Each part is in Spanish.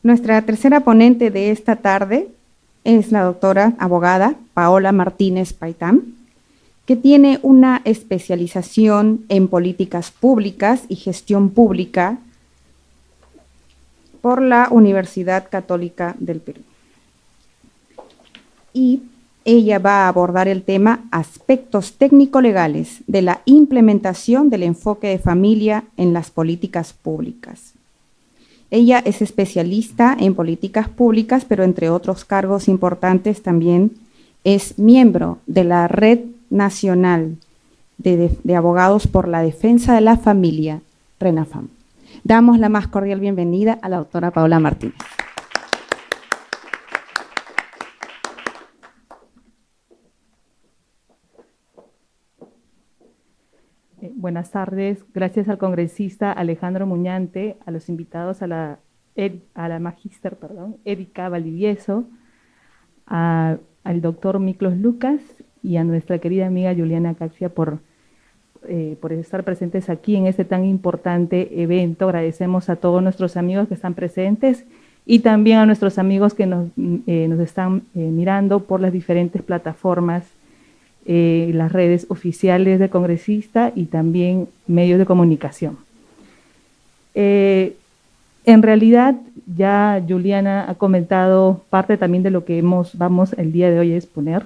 Nuestra tercera ponente de esta tarde es la doctora abogada Paola Martínez Paitán, que tiene una especialización en políticas públicas y gestión pública por la Universidad Católica del Perú. Y ella va a abordar el tema aspectos técnico-legales de la implementación del enfoque de familia en las políticas públicas. Ella es especialista en políticas públicas, pero entre otros cargos importantes también es miembro de la Red Nacional de Abogados por la Defensa de la Familia, RENAFAM. Damos la más cordial bienvenida a la doctora Paola Martínez. Buenas tardes, gracias al congresista Alejandro Muñante, a los invitados, a la magíster, Erika Valdivieso, al doctor Miklos Lucas y a nuestra querida amiga Juliana Caxia por estar presentes aquí en este tan importante evento. Agradecemos a todos nuestros amigos que están presentes y también a nuestros amigos que nos están mirando por las diferentes plataformas, las redes oficiales del congresista y también medios de comunicación. En realidad, ya Juliana ha comentado parte también de lo que vamos el día de hoy a exponer.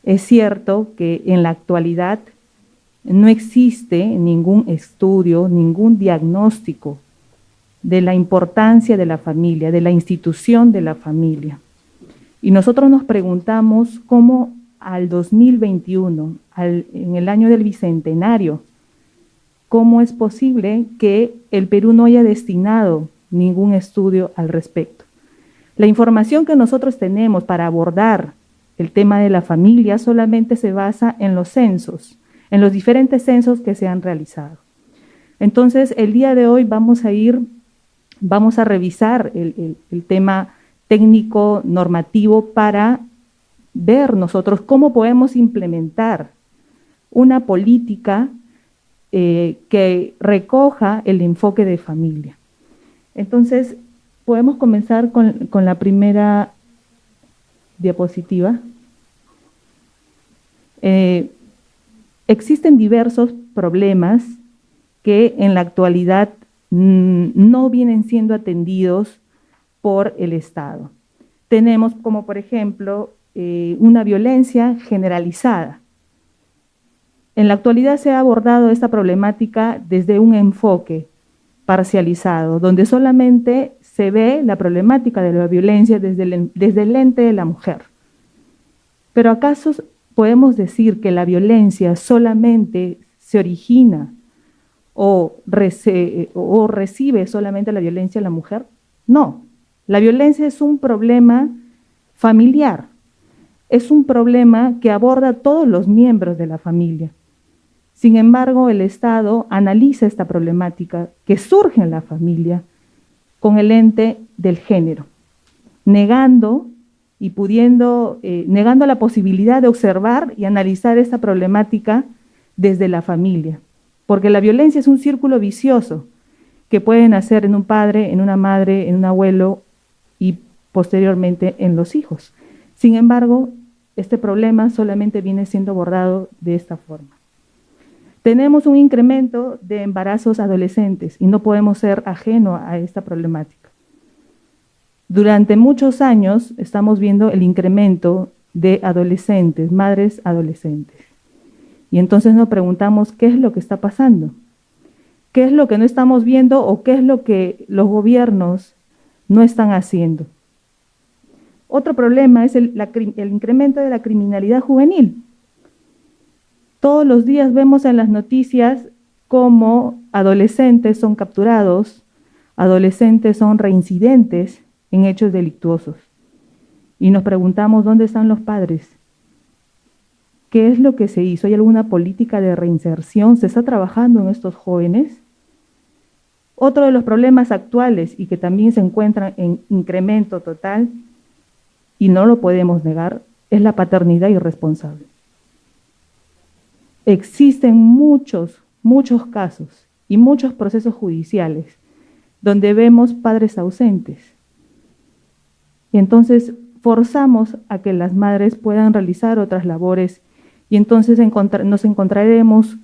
Es cierto que en la actualidad no existe ningún estudio, ningún diagnóstico de la importancia de la familia, de la institución de la familia. Y nosotros nos preguntamos cómo al 2021, en el año del Bicentenario, ¿cómo es posible que el Perú no haya destinado ningún estudio al respecto? La información que nosotros tenemos para abordar el tema de la familia solamente se basa en los censos, en los diferentes censos que se han realizado. Entonces, el día de hoy vamos a revisar el tema técnico normativo para ver nosotros cómo podemos implementar una política que recoja el enfoque de familia. Entonces, podemos comenzar con la primera diapositiva. Existen diversos problemas que en la actualidad no vienen siendo atendidos por el Estado. Tenemos como, por ejemplo, una violencia generalizada. En la actualidad se ha abordado esta problemática desde un enfoque parcializado, donde solamente se ve la problemática de la violencia desde el lente de la mujer. Pero ¿acaso podemos decir que la violencia solamente se origina o recibe solamente la violencia la mujer? No, la violencia es un problema familiar. Es un problema que aborda a todos los miembros de la familia. Sin embargo, el Estado analiza esta problemática que surge en la familia con el ente del género, negando la posibilidad de observar y analizar esta problemática desde la familia, porque la violencia es un círculo vicioso que puede nacer en un padre, en una madre, en un abuelo y posteriormente en los hijos. Sin embargo, este problema solamente viene siendo abordado de esta forma. Tenemos un incremento de embarazos adolescentes y no podemos ser ajenos a esta problemática. Durante muchos años estamos viendo el incremento de adolescentes, madres adolescentes. Y entonces nos preguntamos qué es lo que está pasando, qué es lo que no estamos viendo o qué es lo que los gobiernos no están haciendo. Otro problema es el incremento de la criminalidad juvenil. Todos los días vemos en las noticias cómo adolescentes son capturados, adolescentes son reincidentes en hechos delictuosos. Y nos preguntamos dónde están los padres. ¿Qué es lo que se hizo? ¿Hay alguna política de reinserción? ¿Se está trabajando en estos jóvenes? Otro de los problemas actuales y que también se encuentran en incremento total, y no lo podemos negar, es la paternidad irresponsable. Existen muchos casos y muchos procesos judiciales donde vemos padres ausentes, Y entonces forzamos a que las madres puedan realizar otras labores y entonces nos encontraremos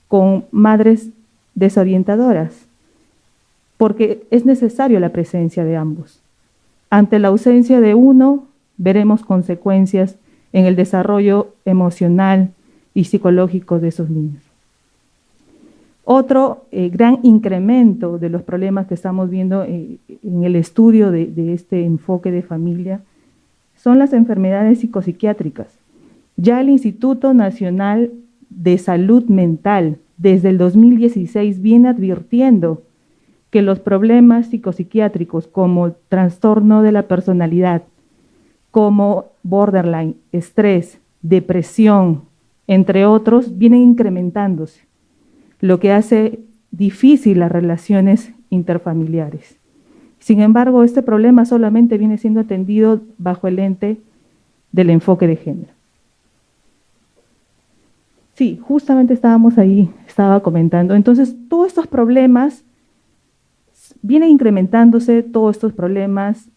con madres desorientadoras, porque es necesario la presencia de ambos. Ante la ausencia de uno, veremos consecuencias en el desarrollo emocional y psicológico de esos niños. Otro gran incremento de los problemas que estamos viendo en el estudio de este enfoque de familia son las enfermedades psicopsiquiátricas. Ya el Instituto Nacional de Salud Mental desde el 2016 viene advirtiendo que los problemas psicopsiquiátricos como trastorno de la personalidad, como borderline, estrés, depresión, entre otros, vienen incrementándose, lo que hace difícil las relaciones interfamiliares. Sin embargo, este problema solamente viene siendo atendido bajo el lente del enfoque de género. Sí, justamente estábamos ahí, estaba comentando. Entonces, todos estos problemas vienen incrementándose, todos estos problemas.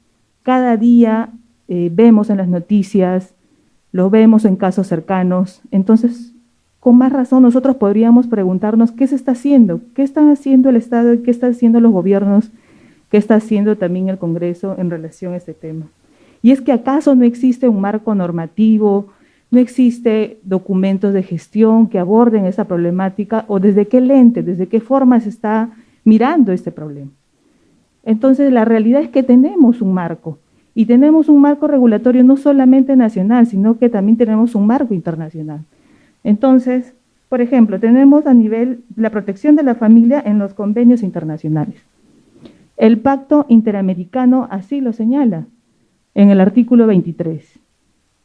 Cada día vemos en las noticias, lo vemos en casos cercanos. Entonces, con más razón, nosotros podríamos preguntarnos qué se está haciendo, qué está haciendo el Estado y qué están haciendo los gobiernos, qué está haciendo también el Congreso en relación a este tema. Y es que acaso no existe un marco normativo, no existe documentos de gestión que aborden esa problemática, o desde qué lente, desde qué forma se está mirando este problema. Entonces, la realidad es que tenemos un marco, y tenemos un marco regulatorio no solamente nacional, sino que también tenemos un marco internacional. Entonces, por ejemplo, tenemos a nivel la protección de la familia en los convenios internacionales. El Pacto Interamericano así lo señala en el artículo 23.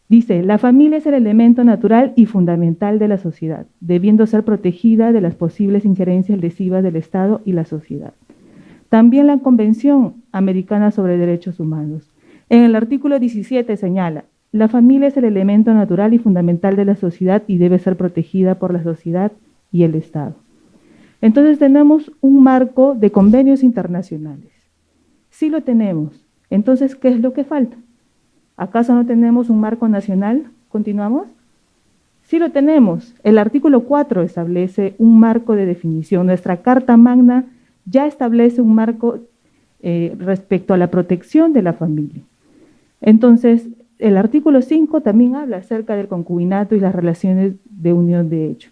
Dice, la familia es el elemento natural y fundamental de la sociedad, debiendo ser protegida de las posibles injerencias lesivas del Estado y la sociedad. También la Convención Americana sobre Derechos Humanos. En el artículo 17 señala, la familia es el elemento natural y fundamental de la sociedad y debe ser protegida por la sociedad y el Estado. Entonces tenemos un marco de convenios internacionales. Sí lo tenemos. Entonces, ¿qué es lo que falta? ¿Acaso no tenemos un marco nacional? ¿Continuamos? Sí lo tenemos. El artículo 4 establece un marco de definición. Nuestra Carta Magna ya establece un marco respecto a la protección de la familia. Entonces, el artículo 5 también habla acerca del concubinato y las relaciones de unión de hecho.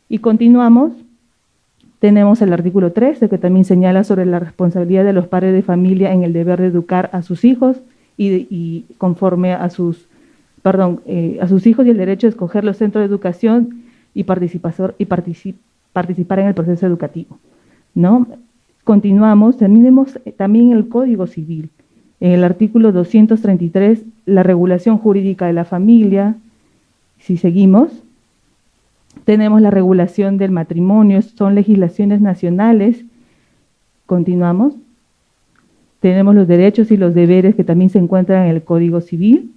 Y continuamos, tenemos el artículo 13 que también señala sobre la responsabilidad de los padres de familia en el deber de educar a sus hijos y conforme a sus hijos y el derecho a escoger los centros de educación y participar en el proceso educativo, ¿no? Continuamos, tenemos también el Código Civil. En el artículo 233, la regulación jurídica de la familia. Si seguimos, tenemos la regulación del matrimonio, son legislaciones nacionales. Continuamos. Tenemos los derechos y los deberes que también se encuentran en el Código Civil.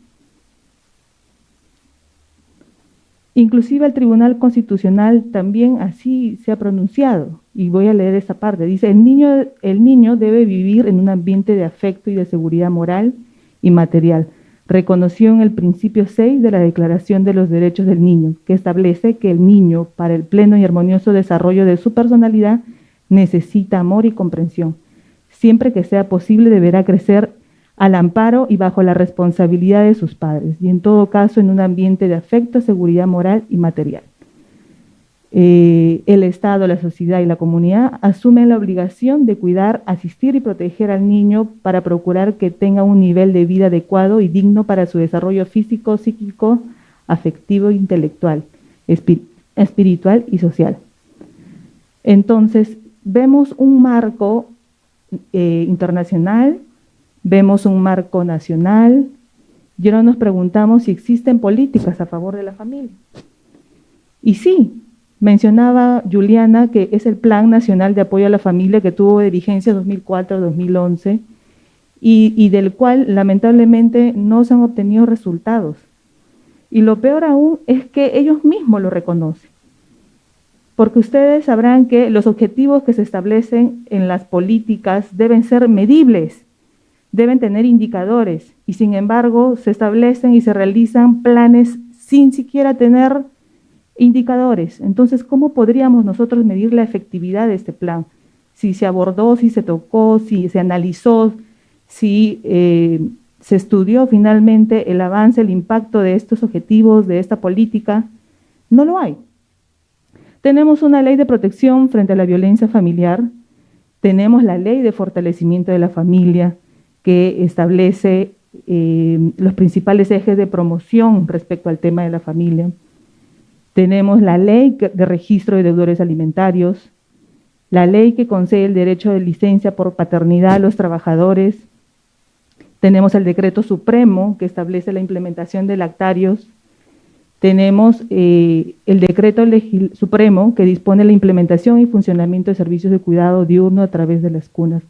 Inclusive el Tribunal Constitucional también así se ha pronunciado, y voy a leer esta parte. Dice, el niño debe vivir en un ambiente de afecto y de seguridad moral y material, reconocido en el principio 6 de la Declaración de los Derechos del Niño, que establece que el niño, para el pleno y armonioso desarrollo de su personalidad, necesita amor y comprensión. Siempre que sea posible, deberá crecer al amparo y bajo la responsabilidad de sus padres, y en todo caso en un ambiente de afecto, seguridad moral y material. El Estado, la sociedad y la comunidad asumen la obligación de cuidar, asistir y proteger al niño para procurar que tenga un nivel de vida adecuado y digno para su desarrollo físico, psíquico, afectivo, intelectual, espiritual y social. Entonces, vemos un marco internacional, vemos un marco nacional, y ahora nos preguntamos si existen políticas a favor de la familia. Y sí, mencionaba Juliana que es el Plan Nacional de Apoyo a la Familia que tuvo de vigencia 2004-2011 y del cual lamentablemente no se han obtenido resultados. Y lo peor aún es que ellos mismos lo reconocen. Porque ustedes sabrán que los objetivos que se establecen en las políticas deben ser medibles. deben tener indicadores y sin embargo se establecen y se realizan planes sin siquiera tener indicadores. Entonces, ¿cómo podríamos nosotros medir la efectividad de este plan? Si se abordó, si se tocó, si se analizó, si se estudió finalmente el avance, el impacto de estos objetivos, de esta política, no lo hay. Tenemos una ley de protección frente a la violencia familiar, tenemos la ley de fortalecimiento de la familia que establece los principales ejes de promoción respecto al tema de la familia. Tenemos la ley de registro de deudores alimentarios, la ley que concede el derecho de licencia por paternidad a los trabajadores. Tenemos el decreto supremo que establece la implementación de lactarios. Tenemos el decreto supremo que dispone la implementación y funcionamiento de servicios de cuidado diurno a través de las cunas.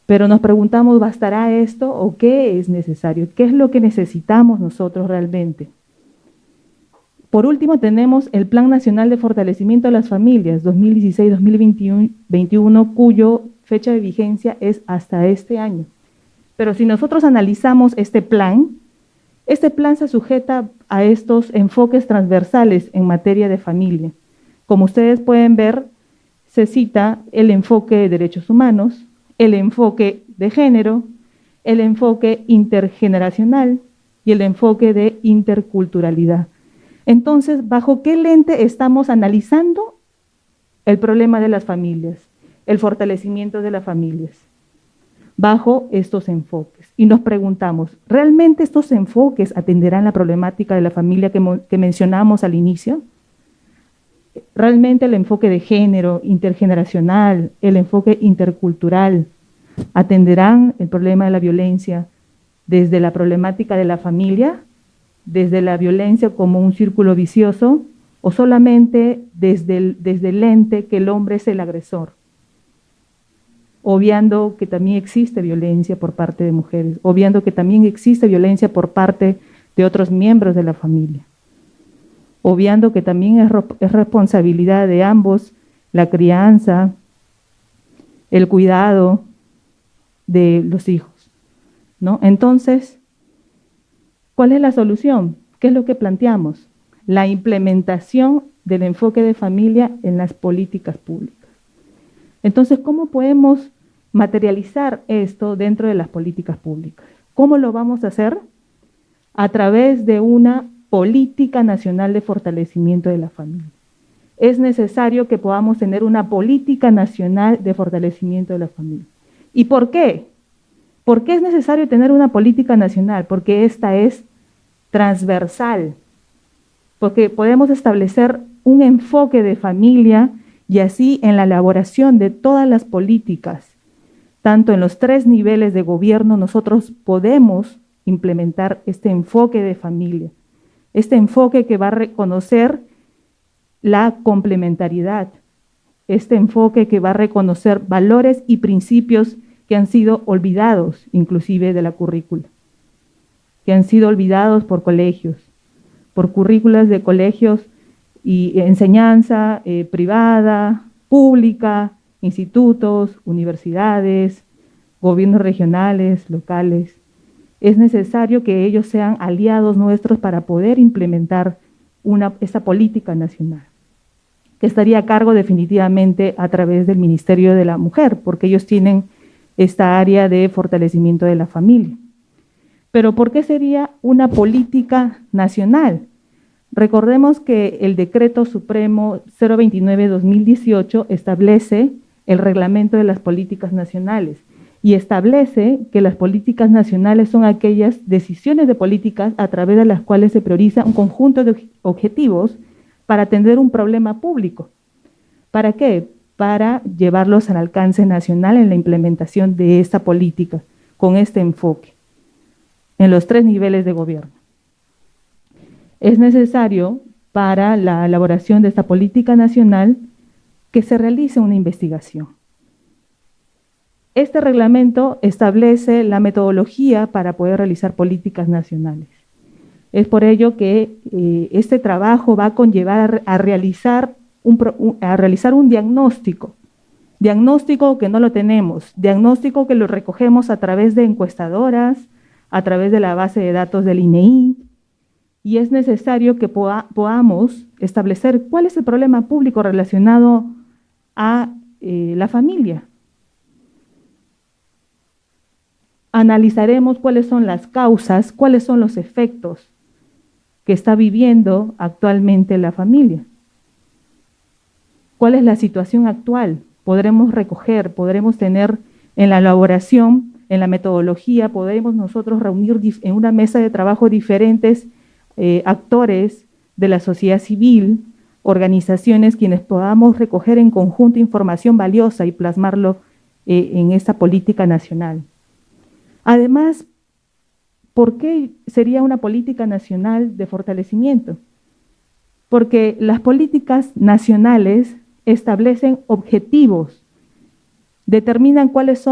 Pero nos preguntamos, ¿bastará esto o qué es necesario? ¿Qué es lo que necesitamos nosotros realmente? Por último, tenemos el Plan Nacional de Fortalecimiento de las Familias 2016-2021, cuyo fecha de vigencia es hasta este año. Pero si nosotros analizamos este plan se sujeta a estos enfoques transversales en materia de familia. Como ustedes pueden ver, se cita el enfoque de derechos humanos, el enfoque de género, el enfoque intergeneracional y el enfoque de interculturalidad. Entonces, ¿bajo qué lente estamos analizando el problema de las familias, el fortalecimiento de las familias? Bajo estos enfoques. Y nos preguntamos, ¿realmente estos enfoques atenderán la problemática de la familia que mencionamos al inicio? ¿Realmente el enfoque de género, intergeneracional, el enfoque intercultural, atenderán el problema de la violencia desde la problemática de la familia, desde la violencia como un círculo vicioso, o solamente desde el lente que el hombre es el agresor? Obviando que también existe violencia por parte de mujeres, obviando que también existe violencia por parte de otros miembros de la familia, obviando que también es responsabilidad de ambos la crianza, el cuidado de los hijos, ¿no? Entonces, ¿cuál es la solución? ¿Qué es lo que planteamos? La implementación del enfoque de familia en las políticas públicas. Entonces, ¿cómo podemos materializar esto dentro de las políticas públicas? ¿Cómo lo vamos a hacer? A través de una política nacional de fortalecimiento de la familia. Es necesario que podamos tener una política nacional de fortalecimiento de la familia. ¿Y por qué? ¿Por qué es necesario tener una política nacional? Porque esta es transversal, porque podemos establecer un enfoque de familia y así en la elaboración de todas las políticas, tanto en los 3 niveles de gobierno, nosotros podemos implementar este enfoque de familia, este enfoque que va a reconocer la complementariedad, este enfoque que va a reconocer valores y principios que han sido olvidados, inclusive de la currícula, que han sido olvidados por colegios, por currículas de colegios y enseñanza privada, pública, institutos, universidades, gobiernos regionales, locales. Es necesario que ellos sean aliados nuestros para poder implementar esta política nacional, que estaría a cargo definitivamente a través del Ministerio de la Mujer, porque ellos tienen esta área de fortalecimiento de la familia. Pero ¿por qué sería una política nacional? Recordemos que el Decreto Supremo 029-2018 establece el reglamento de las políticas nacionales y establece que las políticas nacionales son aquellas decisiones de políticas a través de las cuales se prioriza un conjunto de objetivos para atender un problema público. ¿Para qué? Para llevarlos al alcance nacional en la implementación de esta política, con este enfoque, en los 3 niveles de gobierno. Es necesario para la elaboración de esta política nacional que se realice una investigación. Este reglamento establece la metodología para poder realizar políticas nacionales. Es por ello que este trabajo va a conllevar a realizar un diagnóstico Diagnóstico que no lo tenemos, diagnóstico que lo recogemos a través de encuestadoras, a través de la base de datos del INEI, y es necesario que podamos establecer cuál es el problema público relacionado a la familia. Analizaremos cuáles son las causas, cuáles son los efectos que está viviendo actualmente la familia. ¿Cuál es la situación actual? Podremos recoger, podremos tener en la elaboración, en la metodología, podremos nosotros reunir en una mesa de trabajo diferentes actores de la sociedad civil, organizaciones, quienes podamos recoger en conjunto información valiosa y plasmarlo en esta política nacional. Además, ¿por qué sería una política nacional de fortalecimiento? Porque las políticas nacionales establecen objetivos, determinan cuáles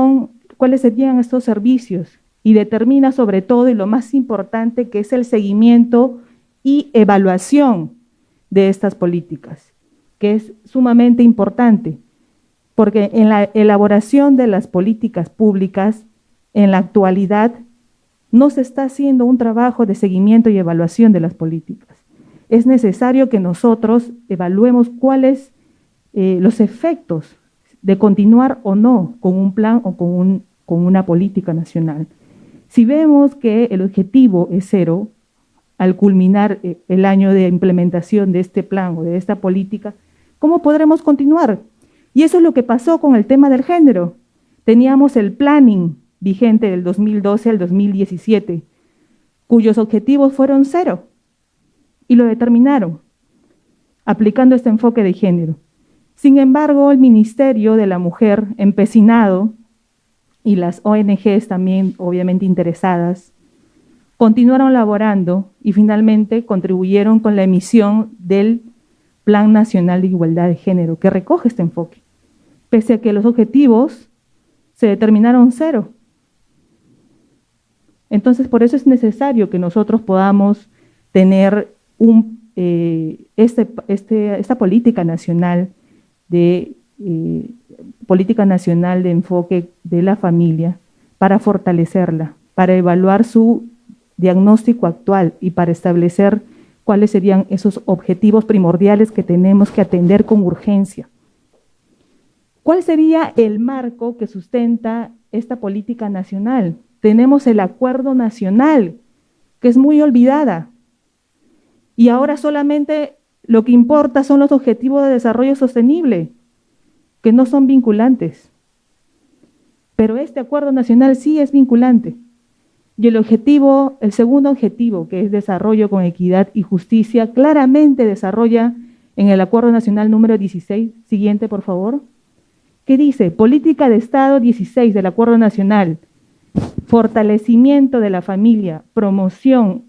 serían estos servicios y determina sobre todo, y lo más importante, que es el seguimiento y evaluación de estas políticas, que es sumamente importante, porque en la elaboración de las políticas públicas, en la actualidad, no se está haciendo un trabajo de seguimiento y evaluación de las políticas. Es necesario que nosotros evaluemos cuáles los efectos de continuar o no con un plan o con una política nacional. Si vemos que el objetivo es 0, al culminar el año de implementación de este plan o de esta política, ¿cómo podremos continuar? Y eso es lo que pasó con el tema del género. Teníamos el planning vigente del 2012 al 2017, cuyos objetivos fueron 0, y lo determinaron, aplicando este enfoque de género. Sin embargo, el Ministerio de la Mujer, empecinado, y las ONGs también obviamente interesadas, continuaron laborando y finalmente contribuyeron con la emisión del Plan Nacional de Igualdad de Género, que recoge este enfoque, pese a que los objetivos se determinaron 0. Entonces, por eso es necesario que nosotros podamos tener esta política nacional de enfoque de la familia para fortalecerla, para evaluar su diagnóstico actual y para establecer cuáles serían esos objetivos primordiales que tenemos que atender con urgencia. ¿Cuál sería el marco que sustenta esta política nacional? Tenemos el Acuerdo Nacional, que es muy olvidada, y ahora solamente lo que importa son los Objetivos de Desarrollo Sostenible, que no son vinculantes. Pero este Acuerdo Nacional sí es vinculante. Y el segundo objetivo, que es desarrollo con equidad y justicia, claramente desarrolla en el Acuerdo Nacional número 16, siguiente por favor, que dice, política de Estado 16 del Acuerdo Nacional, fortalecimiento de la familia, promoción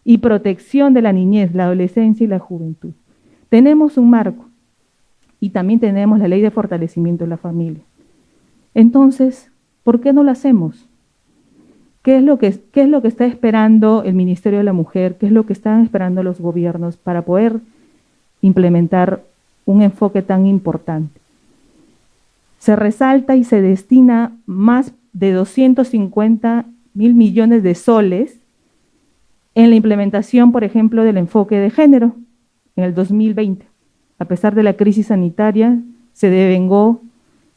y protección de la niñez, la adolescencia y la juventud. Tenemos un marco y también tenemos la ley de fortalecimiento de la familia. Entonces, ¿por qué no lo hacemos? ¿Qué es lo que está esperando el Ministerio de la Mujer? ¿Qué es lo que están esperando los gobiernos para poder implementar un enfoque tan importante? Se resalta y se destina más de 250.000 millones de soles en la implementación, por ejemplo, del enfoque de género en el 2020. A pesar de la crisis sanitaria, se devengó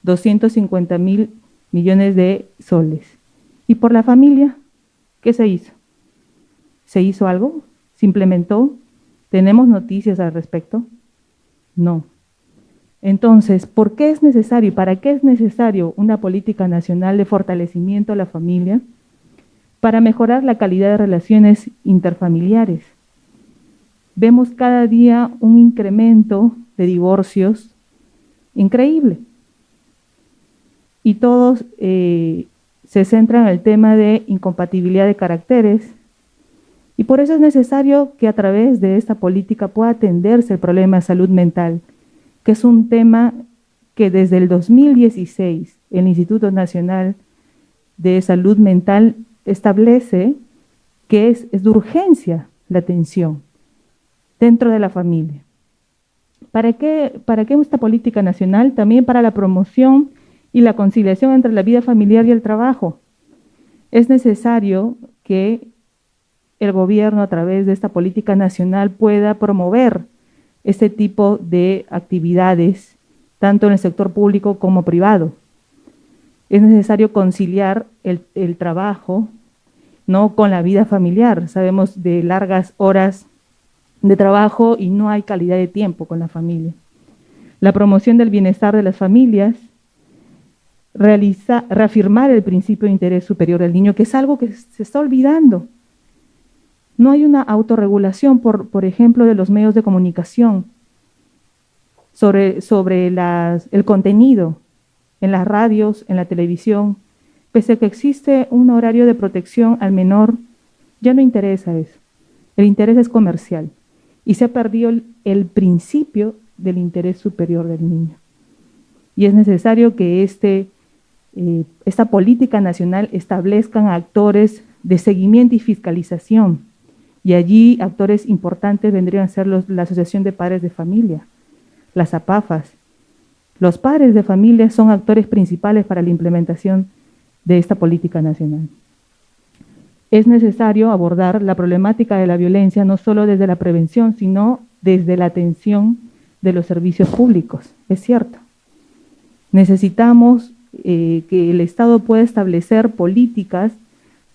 250.000 millones de soles. ¿Y por la familia? ¿Qué se hizo? ¿Se hizo algo? ¿Se implementó? ¿Tenemos noticias al respecto? No. Entonces, ¿por qué es necesario y para qué es necesario una política nacional de fortalecimiento a la familia? Para mejorar la calidad de relaciones interfamiliares. Vemos cada día un incremento de divorcios increíble. Y todos se centran en el tema de incompatibilidad de caracteres. Y por eso es necesario que a través de esta política pueda atenderse el problema de salud mental, que es un tema que desde el 2016 el Instituto Nacional de Salud Mental establece que es de urgencia la atención dentro de la familia. ¿Para qué esta política nacional? También para la promoción y la conciliación entre la vida familiar y el trabajo. Es necesario que el gobierno, a través de esta política nacional, pueda promover este tipo de actividades, tanto en el sector público como privado. Es necesario conciliar el trabajo, ¿no?, con la vida familiar. Sabemos de largas horas de trabajo y no hay calidad de tiempo con la familia. La promoción del bienestar de las familias, reafirmar el principio de interés superior del niño, que es algo que se está olvidando. No hay una autorregulación, por ejemplo, de los medios de comunicación sobre el contenido en las radios, en la televisión. Pese a que existe un horario de protección al menor, ya no interesa eso. El interés es comercial y se ha perdido el principio del interés superior del niño. Y es necesario que esta política nacional establezcan actores de seguimiento y fiscalización. Y allí actores importantes vendrían a ser la Asociación de Padres de Familia, las APAFAS. Los padres de familia son actores principales para la implementación de esta política nacional. Es necesario abordar la problemática de la violencia no solo desde la prevención, sino desde la atención de los servicios públicos, es cierto. Necesitamos que el Estado pueda establecer políticas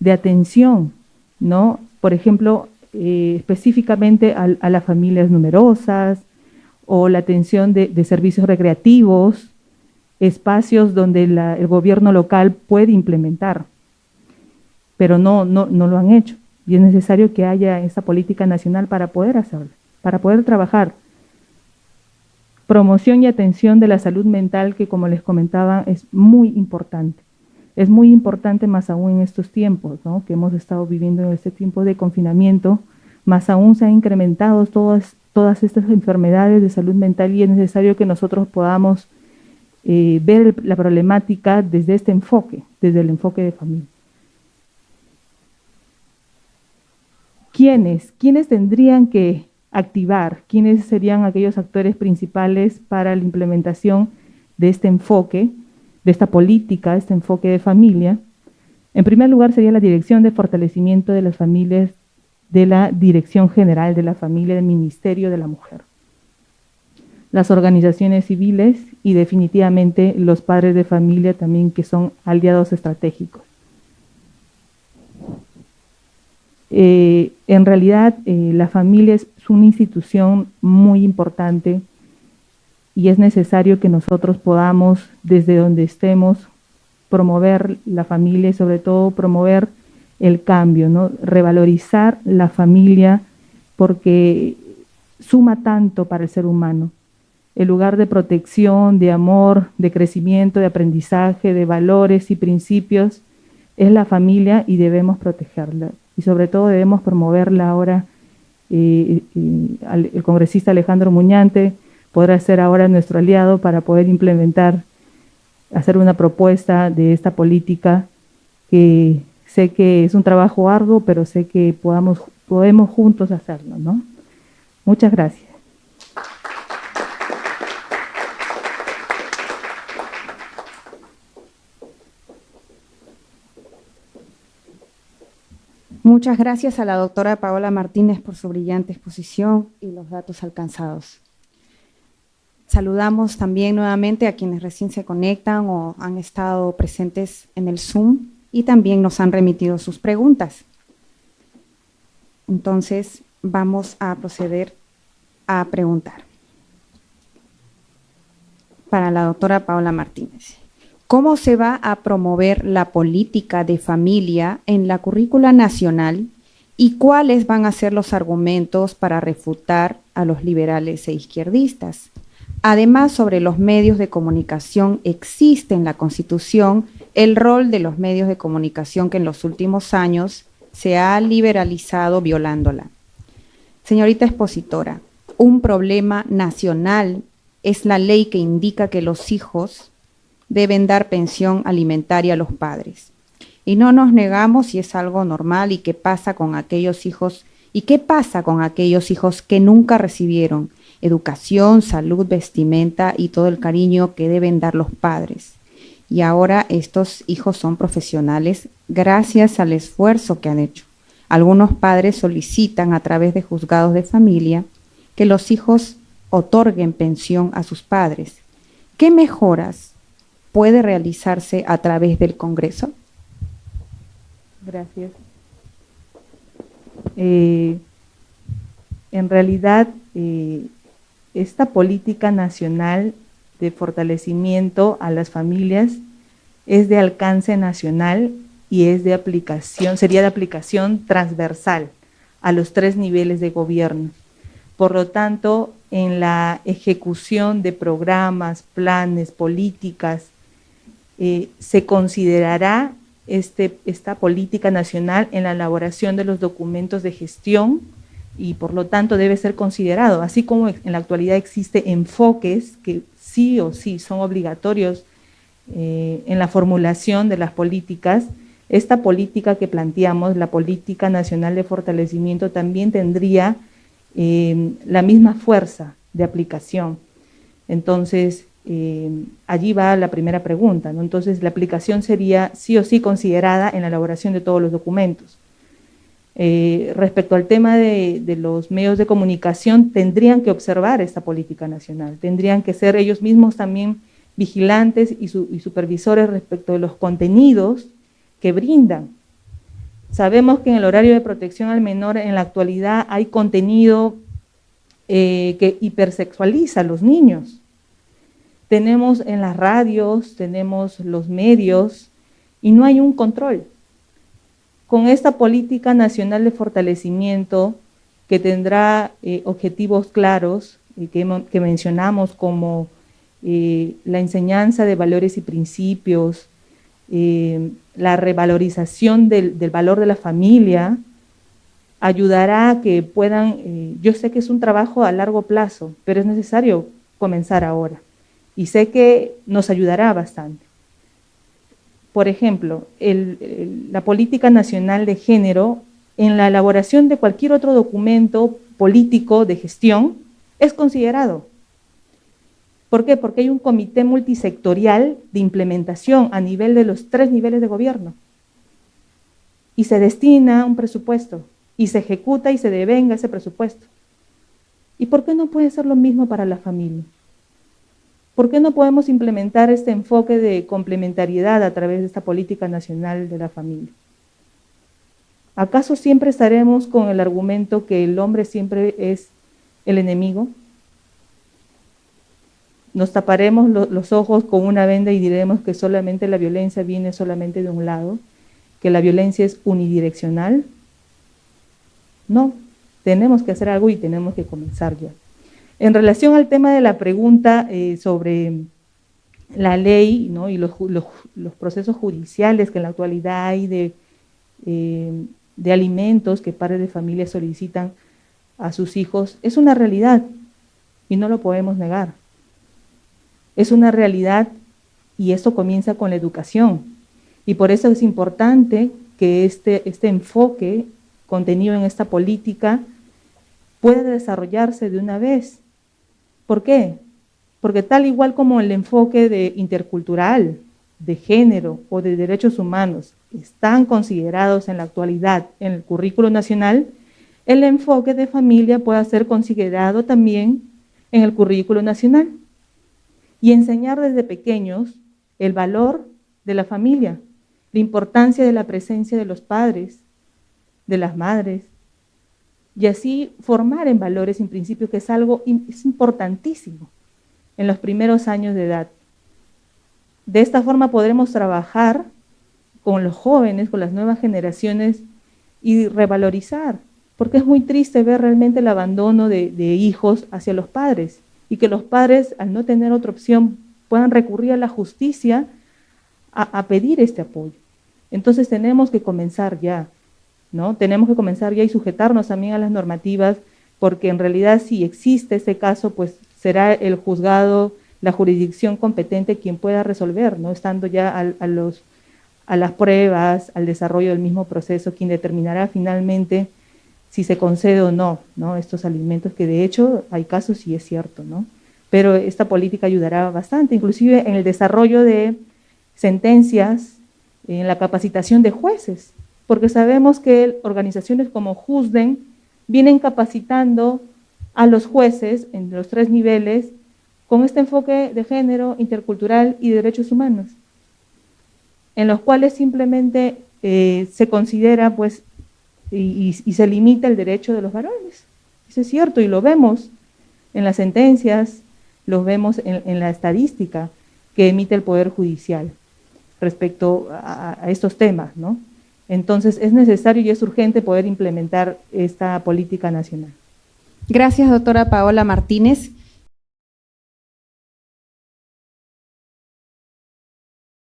de atención, ¿no? Por ejemplo, específicamente a las familias numerosas, o la atención de servicios recreativos, espacios donde el gobierno local puede implementar, pero no lo han hecho. Y es necesario que haya esa política nacional para poder hacerlo, para poder trabajar. Promoción y atención de la salud mental, que como les comentaba, es muy importante. Es muy importante más aún en estos tiempos, ¿no?, que hemos estado viviendo en este tiempo de confinamiento, más aún se han incrementado todas estas enfermedades de salud mental y es necesario que nosotros podamos ver la problemática desde este enfoque, desde el enfoque de familia. ¿Quiénes tendrían que activar? ¿Quiénes serían aquellos actores principales para la implementación de este enfoque, de esta política, este enfoque de familia? En primer lugar sería la Dirección de Fortalecimiento de las Familias de la Dirección General de la Familia del Ministerio de la Mujer. Las organizaciones civiles y definitivamente los padres de familia también, que son aliados estratégicos. En realidad, la familia es una institución muy importante y es necesario que nosotros podamos, desde donde estemos, promover la familia y sobre todo promover el cambio, ¿no? Revalorizar la familia porque suma tanto para el ser humano. El lugar de protección, de amor, de crecimiento, de aprendizaje, de valores y principios es la familia y debemos protegerla. Y sobre todo debemos promoverla ahora. El congresista Alejandro Muñante podrá ser ahora nuestro aliado para poder implementar, hacer una propuesta de esta política que sé que es un trabajo arduo, pero sé que podemos juntos hacerlo, ¿no? Muchas gracias. Muchas gracias a la doctora Paola Martínez por su brillante exposición y los datos alcanzados. Saludamos también nuevamente a quienes recién se conectan o han estado presentes en el Zoom y también nos han remitido sus preguntas. Entonces, vamos a proceder a preguntar. Para la doctora Paola Martínez. ¿Cómo se va a promover la política de familia en la currícula nacional y cuáles van a ser los argumentos para refutar a los liberales e izquierdistas? Además, sobre los medios de comunicación, existe en la Constitución el rol de los medios de comunicación que en los últimos años se ha liberalizado violándola. Señorita expositora, un problema nacional es la ley que indica que los hijos deben dar pensión alimentaria a los padres. Y no nos negamos si es algo normal y qué pasa con aquellos hijos que nunca recibieron educación, salud, vestimenta y todo el cariño que deben dar los padres. Y ahora estos hijos son profesionales gracias al esfuerzo que han hecho. Algunos padres solicitan a través de juzgados de familia que los hijos otorguen pensión a sus padres. ¿Qué mejoras puede realizarse a través del Congreso? Gracias. En realidad, esta política nacional de fortalecimiento a las familias es de alcance nacional y es de aplicación, sería de aplicación transversal a los 3 niveles de gobierno. Por lo tanto, en la ejecución de programas, planes, políticas, se considerará esta política nacional en la elaboración de los documentos de gestión y por lo tanto debe ser considerado, así como en la actualidad existe enfoques que sí o sí son obligatorios en la formulación de las políticas. Esta política que planteamos, la Política Nacional de Fortalecimiento, también tendría la misma fuerza de aplicación. Entonces, allí va la primera pregunta, ¿no? Entonces, la aplicación sería sí o sí considerada en la elaboración de todos los documentos. Respecto al tema de los medios de comunicación, tendrían que observar esta política nacional, tendrían que ser ellos mismos también vigilantes y supervisores respecto de los contenidos que brindan. Sabemos que en el horario de protección al menor en la actualidad hay contenido que hipersexualiza a los niños. Tenemos en las radios, tenemos los medios y no hay un control. Con esta política nacional de fortalecimiento que tendrá objetivos claros que mencionamos como la enseñanza de valores y principios, la revalorización del valor de la familia, ayudará a que puedan, yo sé que es un trabajo a largo plazo, pero es necesario comenzar ahora y sé que nos ayudará bastante. Por ejemplo, la política nacional de género, en la elaboración de cualquier otro documento político de gestión, es considerado. ¿Por qué? Porque hay un comité multisectorial de implementación a nivel de los 3 niveles de gobierno. Y se destina un presupuesto, y se ejecuta y se devenga ese presupuesto. ¿Y por qué no puede ser lo mismo para la familia? ¿Por qué no podemos implementar este enfoque de complementariedad a través de esta política nacional de la familia? ¿Acaso siempre estaremos con el argumento que el hombre siempre es el enemigo? ¿Nos taparemos los ojos con una venda y diremos que solamente la violencia viene solamente de un lado? ¿Que la violencia es unidireccional? No, tenemos que hacer algo y tenemos que comenzar ya. En relación al tema de la pregunta sobre la ley, ¿no? Y los procesos judiciales que en la actualidad hay de alimentos que padres de familia solicitan a sus hijos, es una realidad y no lo podemos negar. Es una realidad y eso comienza con la educación. Y por eso es importante que este enfoque contenido en esta política pueda desarrollarse de una vez. ¿Por qué? Porque tal igual como el enfoque de intercultural, de género o de derechos humanos están considerados en la actualidad en el currículo nacional, el enfoque de familia puede ser considerado también en el currículo nacional y enseñar desde pequeños el valor de la familia, la importancia de la presencia de los padres, de las madres, y así formar en valores y en principios, que es algo es importantísimo en los primeros años de edad. De esta forma podremos trabajar con los jóvenes, con las nuevas generaciones y revalorizar, porque es muy triste ver realmente el abandono de hijos hacia los padres y que los padres, al no tener otra opción, puedan recurrir a la justicia a pedir este apoyo. Entonces tenemos que comenzar ya, ¿no? Tenemos que comenzar ya y sujetarnos también a las normativas, porque en realidad si existe ese caso, pues será el juzgado, la jurisdicción competente quien pueda resolver, ¿no? Estando ya a las pruebas, al desarrollo del mismo proceso, quien determinará finalmente si se concede o no, ¿no? Estos alimentos, que de hecho hay casos y es cierto, ¿no? Pero esta política ayudará bastante, inclusive en el desarrollo de sentencias, en la capacitación de jueces, porque sabemos que organizaciones como Juzden vienen capacitando a los jueces en los 3 niveles con este enfoque de género, intercultural y de derechos humanos, en los cuales simplemente se considera pues y se limita el derecho de los varones. Eso es cierto y lo vemos en las sentencias, lo vemos en la estadística que emite el Poder Judicial respecto a estos temas, ¿no? Entonces es necesario y es urgente poder implementar esta política nacional. Gracias, doctora Paola Martínez.